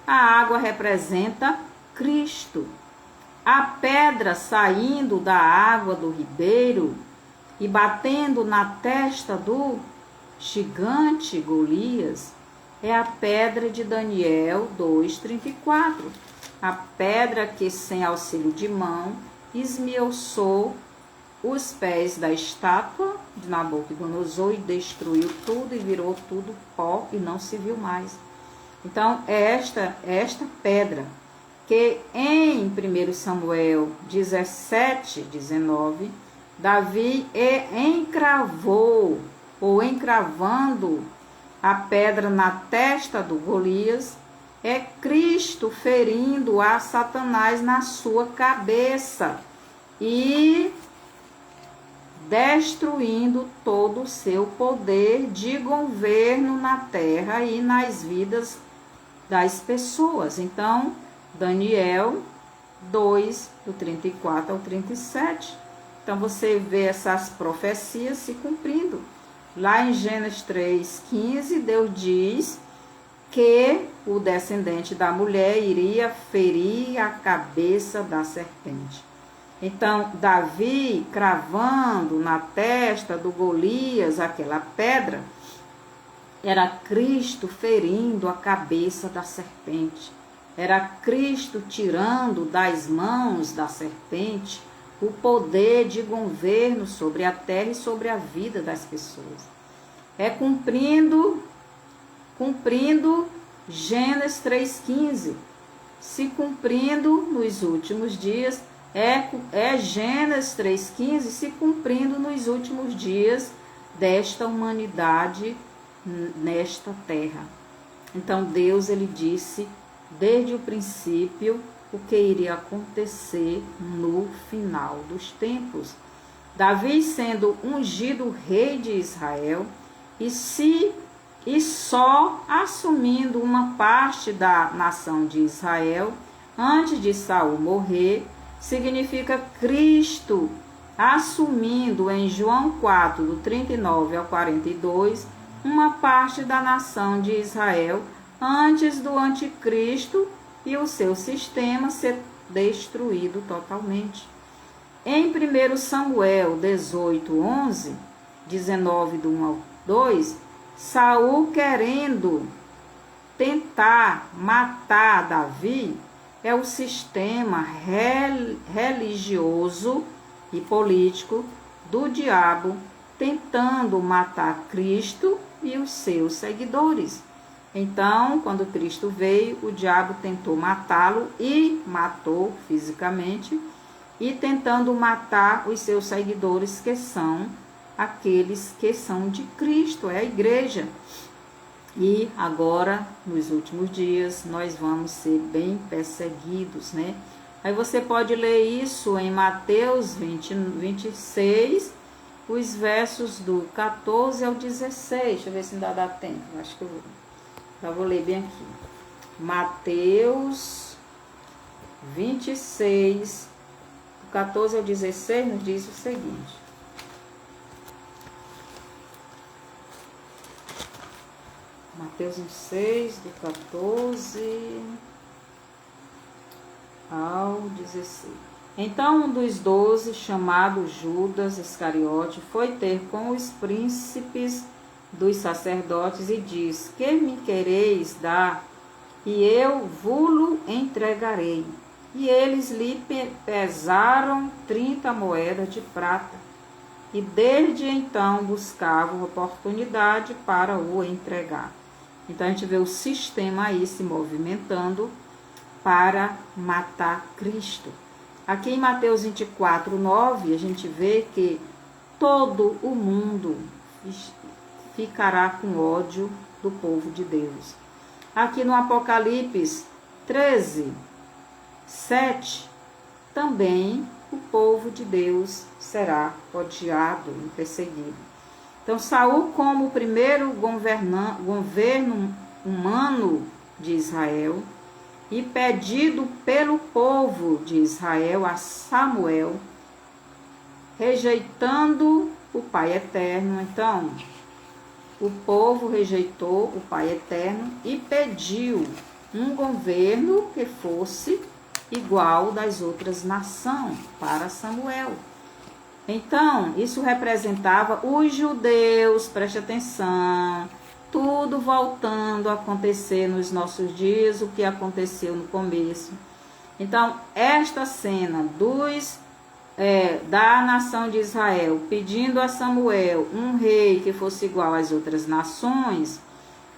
a água representa Cristo. A pedra saindo da água do ribeiro e batendo na testa do gigante Golias é a pedra de Daniel 2:34. A pedra que sem auxílio de mão esmiuçou os pés da estátua de Nabucodonosor e destruiu tudo e virou tudo pó e não se viu mais. Então, é esta pedra que em 1 Samuel 17, 19, Davi encravou, ou encravando a pedra na testa do Golias, é Cristo ferindo a Satanás na sua cabeça e destruindo todo o seu poder de governo na terra e nas vidas das pessoas. Então, Daniel 2, do 34 ao 37. Então, você vê essas profecias se cumprindo. Lá em Gênesis 3:15, Deus diz que o descendente da mulher iria ferir a cabeça da serpente. Então, Davi, cravando na testa do Golias aquela pedra, era Cristo ferindo a cabeça da serpente. Era Cristo tirando das mãos da serpente o poder de governo sobre a terra e sobre a vida das pessoas. É cumprindo Gênesis 3:15, se cumprindo nos últimos dias, é Gênesis 3:15 se cumprindo nos últimos dias desta humanidade nesta terra. Então Deus, ele disse desde o princípio o que iria acontecer no final dos tempos. Davi sendo ungido rei de Israel e só assumindo uma parte da nação de Israel antes de Saul morrer, significa Cristo assumindo em João 4, do 39 ao 42, uma parte da nação de Israel antes do anticristo e o seu sistema ser destruído totalmente. Em 1 Samuel 18:11, 19 do 1 ao 2, Saul querendo tentar matar Davi, é o sistema religioso e político do diabo tentando matar Cristo e os seus seguidores. Então, quando Cristo veio, o diabo tentou matá-lo e matou fisicamente, e tentando matar os seus seguidores, que são aqueles que são de Cristo, é a igreja. E agora, nos últimos dias, nós vamos ser bem perseguidos, né? Aí você pode ler isso em Mateus 26, os versos do 14 ao 16. Deixa eu ver se ainda dá tempo. Acho que eu já vou ler bem aqui. Mateus 26, do 14 ao 16, nos diz o seguinte. Mateus 26, do 14 ao 16. Então um dos 12, chamado Judas Iscariote, foi ter com os príncipes dos sacerdotes e diz: que me quereis dar, e eu vos entregarei. E eles lhe pesaram 30 moedas de prata, e desde então buscavam oportunidade para o entregar. Então a gente vê o sistema aí se movimentando para matar Cristo. Aqui em Mateus 24, 9, a gente vê que todo o mundo ficará com ódio do povo de Deus. Aqui no Apocalipse 13, 7, também o povo de Deus será odiado e perseguido. Então, Saul, como o primeiro governo humano de Israel, e pedido pelo povo de Israel a Samuel, rejeitando o Pai Eterno. Então, o povo rejeitou o Pai Eterno e pediu um governo que fosse igual das outras nações para Samuel. Então, isso representava os judeus, preste atenção, tudo voltando a acontecer nos nossos dias, o que aconteceu no começo. Então, esta cena dos da nação de Israel, pedindo a Samuel um rei que fosse igual às outras nações,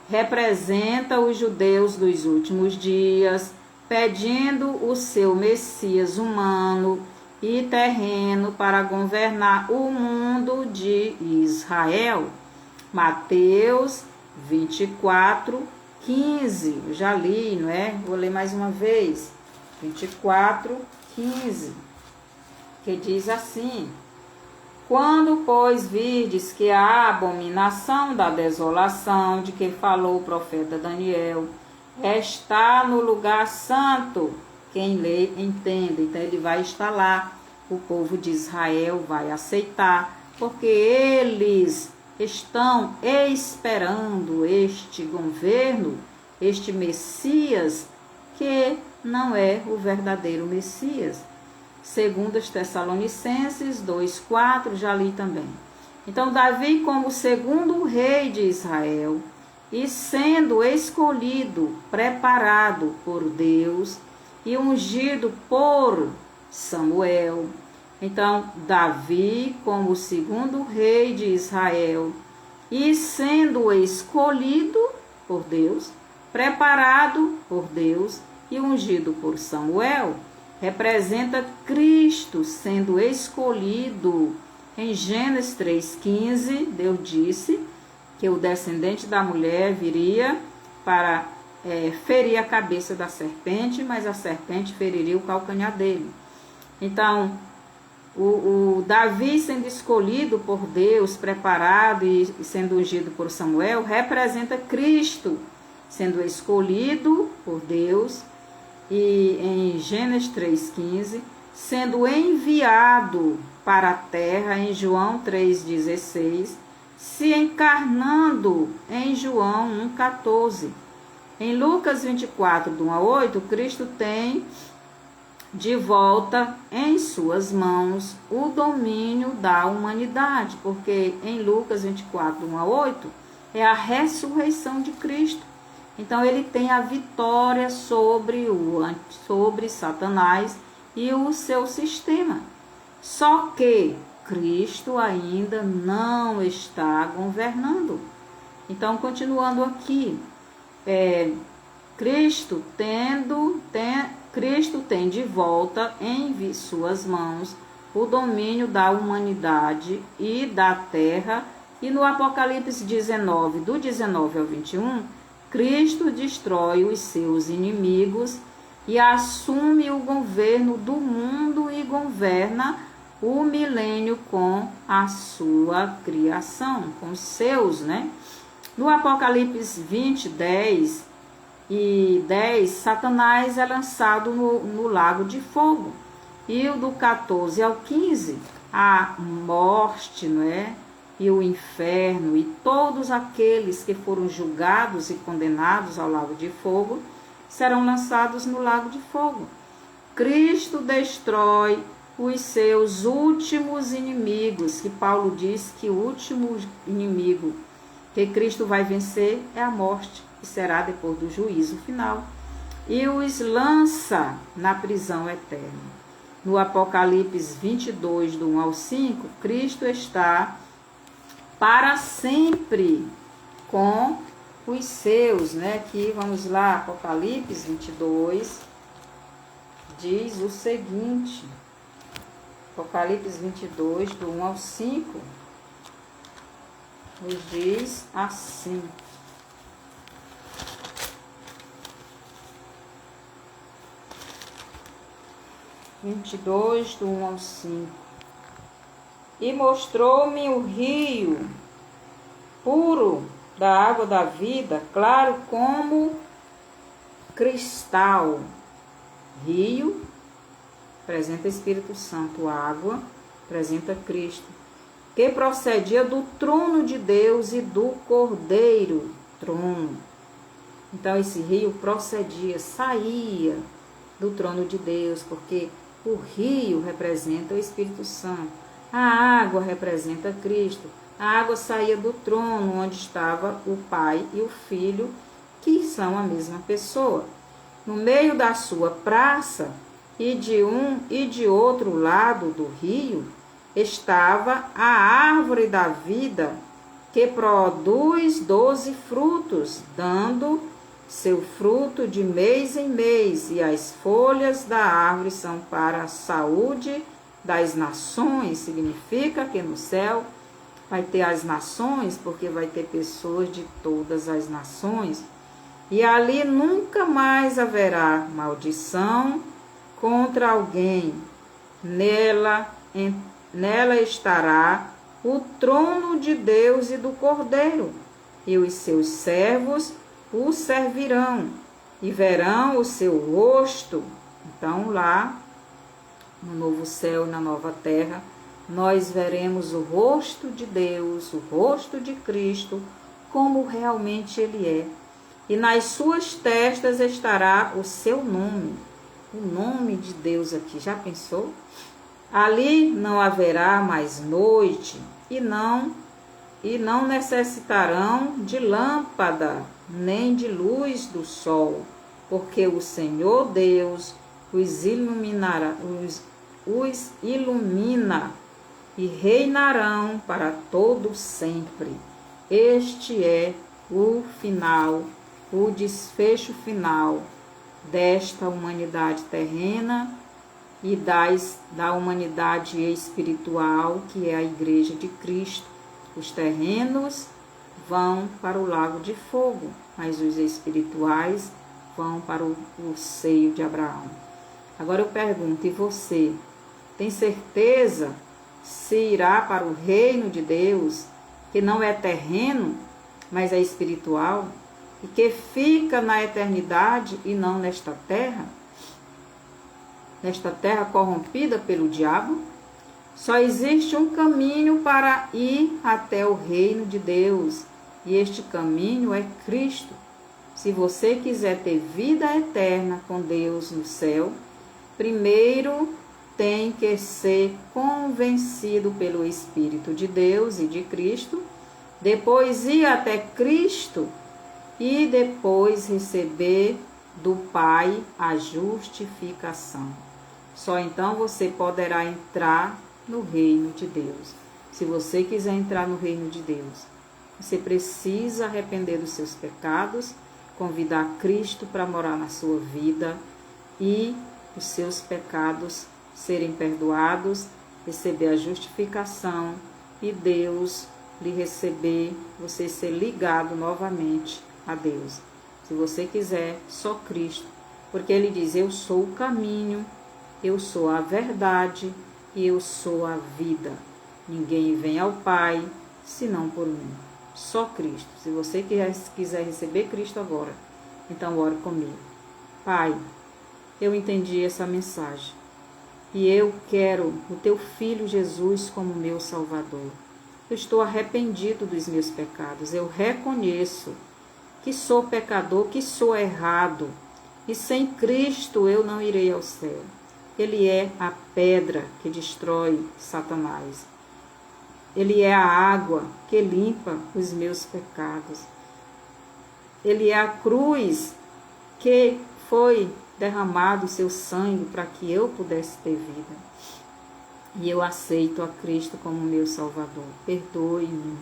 representa os judeus dos últimos dias, pedindo o seu Messias humano e terreno para governar o mundo de Israel. Mateus 24, 15. Eu já li, não é? Vou ler mais uma vez. 24, 15. Que diz assim: quando, pois, virdes que a abominação da desolação, de que falou o profeta Daniel, está no lugar santo, quem lê, entende. Então, ele vai estar lá, o povo de Israel vai aceitar, porque eles estão esperando este governo, este Messias, que não é o verdadeiro Messias. Segundo os Tessalonicenses 2:4, já li também. Então, Davi, como segundo rei de Israel, e sendo escolhido, preparado por Deus e ungido por Samuel. Então, Davi, como segundo rei de Israel, e sendo escolhido por Deus, preparado por Deus e ungido por Samuel, representa Cristo sendo escolhido. Em Gênesis 3,15, Deus disse que o descendente da mulher viria para ferir a cabeça da serpente, mas a serpente feriria o calcanhar dele. Então, o Davi sendo escolhido por Deus, preparado e sendo ungido por Samuel, representa Cristo sendo escolhido por Deus. E em Gênesis 3,15, sendo enviado para a terra, em João 3,16, se encarnando em João 1,14. Em Lucas 24, do 1 a 8, Cristo tem de volta em suas mãos o domínio da humanidade, porque em Lucas 24, do 1 a 8, é a ressurreição de Cristo. Então, ele tem a vitória sobre Satanás e o seu sistema. Só que Cristo ainda não está governando. Então, continuando aqui, Cristo tem de volta em suas mãos o domínio da humanidade e da terra. E no Apocalipse 19, do 19 ao 21, Cristo destrói os seus inimigos e assume o governo do mundo e governa o milênio com a sua criação, com os seus, né? No Apocalipse 20, 10 e 10, Satanás é lançado no lago de fogo. E o do 14 ao 15, a morte, não é? E o inferno e todos aqueles que foram julgados e condenados ao lago de fogo serão lançados no lago de fogo. Cristo destrói os seus últimos inimigos, que Paulo diz que o último inimigo que Cristo vai vencer é a morte, que será depois do juízo final, e os lança na prisão eterna. No Apocalipse 22, do 1 ao 5, Cristo está para sempre com os seus, né? Aqui, vamos lá, Apocalipse 22, diz o seguinte, Apocalipse 22, do 1 ao 5, nos diz assim: do 1 ao 5. E mostrou-me o rio puro da água da vida, claro como cristal. Rio representa Espírito Santo, água representa Cristo, que procedia do trono de Deus e do Cordeiro, trono. Então esse rio procedia, saía do trono de Deus, porque o rio representa o Espírito Santo. A água representa Cristo. A água saía do trono onde estava o Pai e o Filho, que são a mesma pessoa. No meio da sua praça e de um e de outro lado do rio estava a árvore da vida, que produz 12 frutos, dando seu fruto de mês em mês, e as folhas da árvore são para a saúde das nações. Significa que no céu vai ter as nações, porque vai ter pessoas de todas as nações, e ali nunca mais haverá maldição contra alguém. Nela estará o trono de Deus e do Cordeiro, e os seus servos o servirão, e verão o seu rosto. Então lá, no novo céu e na nova terra, nós veremos o rosto de Deus, o rosto de Cristo, como realmente Ele é. E nas suas testas estará o seu nome, o nome de Deus aqui. Já pensou? Ali não haverá mais noite, e não necessitarão de lâmpada, nem de luz do sol, porque o Senhor Deus os ilumina e reinarão para todo sempre. Este é o final, o desfecho final desta humanidade terrena e da humanidade espiritual, que é a Igreja de Cristo. Os terrenos vão para o lago de fogo, mas os espirituais vão para o seio de Abraão. Agora eu pergunto, e você, tem certeza se irá para o reino de Deus, que não é terreno, mas é espiritual, e que fica na eternidade e não nesta terra corrompida pelo diabo? Só existe um caminho para ir até o reino de Deus, e este caminho é Cristo. Se você quiser ter vida eterna com Deus no céu, primeiro tem que ser convencido pelo Espírito de Deus e de Cristo, depois ir até Cristo e depois receber do Pai a justificação. Só então você poderá entrar no reino de Deus. Se você quiser entrar no reino de Deus, você precisa arrepender dos seus pecados, convidar Cristo para morar na sua vida e os seus pecados serem perdoados, receber a justificação e Deus lhe receber, você ser ligado novamente a Deus. Se você quiser, só Cristo, porque Ele diz: eu sou o caminho, eu sou a verdade e eu sou a vida. Ninguém vem ao Pai senão por mim. Só Cristo. Se você quiser receber Cristo agora, então ore comigo. Pai, eu entendi essa mensagem e eu quero o Teu Filho Jesus como meu Salvador. Eu estou arrependido dos meus pecados. Eu reconheço que sou pecador, que sou errado, e sem Cristo eu não irei ao céu. Ele é a pedra que destrói Satanás. Ele é a água que limpa os meus pecados. Ele é a cruz que foi derramado o seu sangue para que eu pudesse ter vida. E eu aceito a Cristo como meu Salvador. Perdoe-me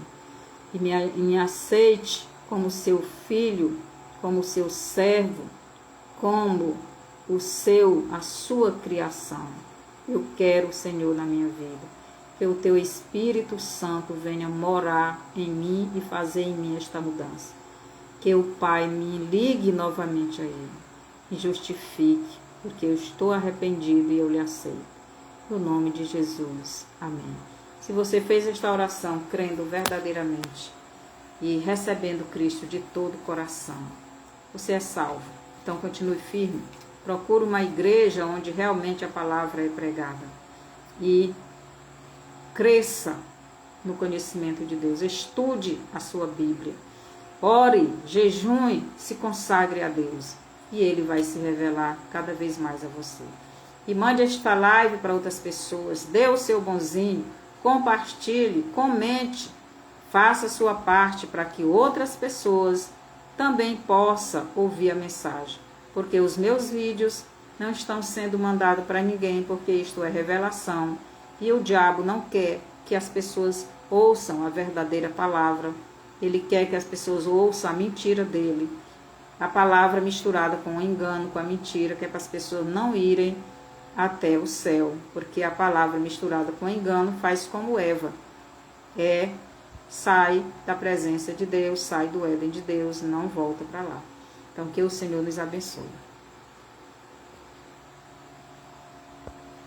e me aceite como seu filho, como seu servo, como a sua criação. Eu quero, Senhor, na minha vida, que o Teu Espírito Santo venha morar em mim e fazer em mim esta mudança. Que o Pai me ligue novamente a Ele e justifique, porque eu estou arrependido e eu lhe aceito. No nome de Jesus. Amém. Se você fez esta oração crendo verdadeiramente e recebendo Cristo de todo o coração, você é salvo. Então continue firme. Procure uma igreja onde realmente a palavra é pregada. E cresça no conhecimento de Deus. Estude a sua Bíblia. Ore, jejue, se consagre a Deus. E Ele vai se revelar cada vez mais a você. E mande esta live para outras pessoas. Dê o seu bonzinho. Compartilhe, comente. Faça a sua parte para que outras pessoas também possam ouvir a mensagem. Porque os meus vídeos não estão sendo mandados para ninguém, porque isto é revelação. E o diabo não quer que as pessoas ouçam a verdadeira palavra. Ele quer que as pessoas ouçam a mentira dele. A palavra misturada com o engano, com a mentira, que é para as pessoas não irem até o céu. Porque a palavra misturada com o engano faz como Eva. Sai da presença de Deus, sai do Éden de Deus, não volta para lá. Então, que o Senhor nos abençoe.